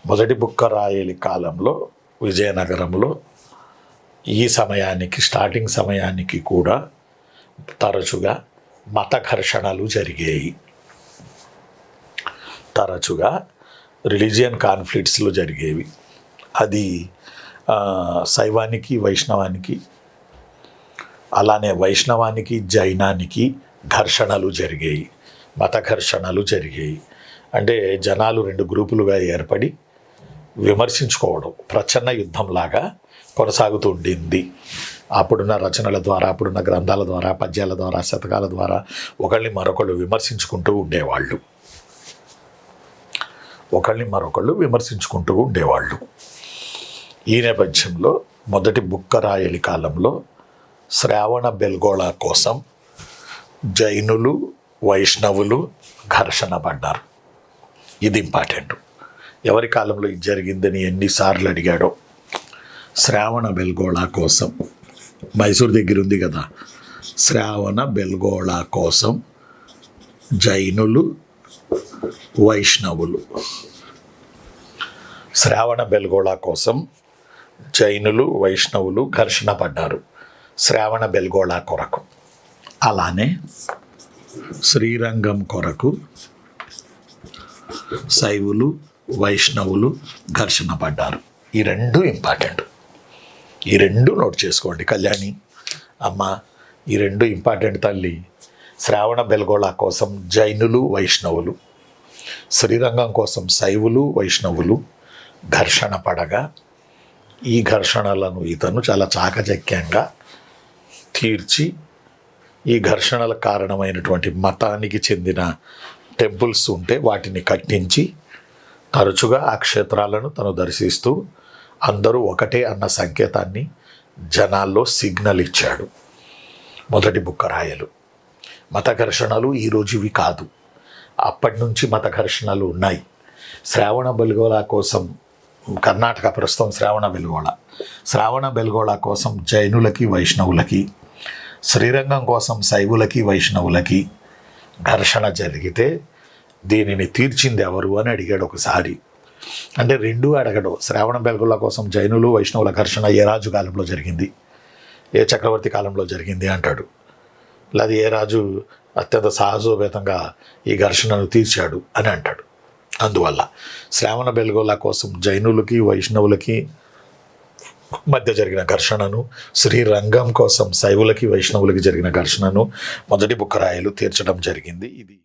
మొదటి బుక్కరాయలి కాలంలో విజయనగరంలో ఈ సమయానికి స్టార్టింగ్ సమయానికి కూడా తరచుగా మత ఘర్షణలు జరిగాయి. తరచుగా రిలీజియన్ కాన్ఫ్లిక్ట్స్లు జరిగేవి. అది శైవానికి వైష్ణవానికి, అలానే వైష్ణవానికి జైనానికి ఘర్షణలు జరిగాయి, మత ఘర్షణలు జరిగాయి. అంటే జనాలు రెండు గ్రూపులుగా ఏర్పడి విమర్శించుకోవడం ప్రచన్న యుద్ధంలాగా కొనసాగుతూ ఉండింది. అప్పుడున్న రచనల ద్వారా, అప్పుడున్న గ్రంథాల ద్వారా, పద్యాల ద్వారా, శతకాల ద్వారా ఒకళ్ళని మరొకళ్ళు విమర్శించుకుంటూ ఉండేవాళ్ళు. ఈ నేపథ్యంలో మొదటి బుక్కరాయలి కాలంలో శ్రావణ బెల్గోళ కోసం జైనులు, వైష్ణవులు ఘర్షణ పడ్డారు. ఇది ఇంపార్టెంట్. ఎవరి కాలంలో ఇది జరిగిందని ఎన్నిసార్లు అడిగాడో. శ్రావణ బెల్గోళ కోసం, మైసూర్ దగ్గర ఉంది కదా, శ్రావణ బెల్గోళ కోసం జైనులు, వైష్ణవులు. శ్రావణ బెల్గోళ కోసం జైనులు, వైష్ణవులు ఘర్షణ పడ్డారు శ్రావణ బెల్గోళ కొరకు. అలానే శ్రీరంగం కొరకు శైవులు, వైష్ణవులు ఘర్షణ పడ్డారు. ఈ రెండు ఇంపార్టెంట్. ఈ రెండు నోట్ చేసుకోండి. కళ్యాణి అమ్మ, ఈ రెండు ఇంపార్టెంట్ తల్లి. శ్రావణ బెల్గోళ కోసం జైనులు, వైష్ణవులు, శ్రీరంగం కోసం శైవులు, వైష్ణవులు ఘర్షణ పడగా ఈ ఘర్షణలను ఇతను చాలా చాకచక్యంగా తీర్చి, ఈ ఘర్షణలకు కారణమైనటువంటి మతానికి చెందిన టెంపుల్స్ ఉంటే వాటిని కట్టించి తరచుగా ఆ క్షేత్రాలను తను దర్శిస్తూ అందరూ ఒకటే అన్న సంకేతాన్ని జనాల్లో సిగ్నల్ ఇచ్చాడు మొదటి బుక్కరాయలు. మత ఘర్షణలు ఈరోజువి కాదు, అప్పటి నుంచి మత ఘర్షణలు ఉన్నాయి. శ్రావణ బెల్గోళ కోసం కర్ణాటక, ప్రస్తుతం శ్రావణ బెల్గోళ కోసం జైనులకి, వైష్ణవులకి, శ్రీరంగం కోసం శైవులకి, వైష్ణవులకి ఘర్షణ జరిగితే దీనిని తీర్చింది ఎవరు అని అడిగాడు ఒకసారి. అంటే రెండూ అడగడు. శ్రావణ బెల్గోళ కోసం జైనులు, వైష్ణవుల ఘర్షణ ఏ రాజు కాలంలో జరిగింది, ఏ చక్రవర్తి కాలంలో జరిగింది అంటాడు. లేదా ఏ రాజు అత్యంత సాహసోపేతంగా ఈ ఘర్షణను తీర్చాడు అని అంటాడు. అందువల్ల శ్రావణ బెల్గోళ కోసం జైనులకి, వైష్ణవులకి మధ్య జరిగిన ఘర్షణను, శ్రీరంగం కోసం శైవులకి, వైష్ణవులకి జరిగిన ఘర్షణను మొదటి బుక్కరాయలు తీర్చడం జరిగింది. ఇది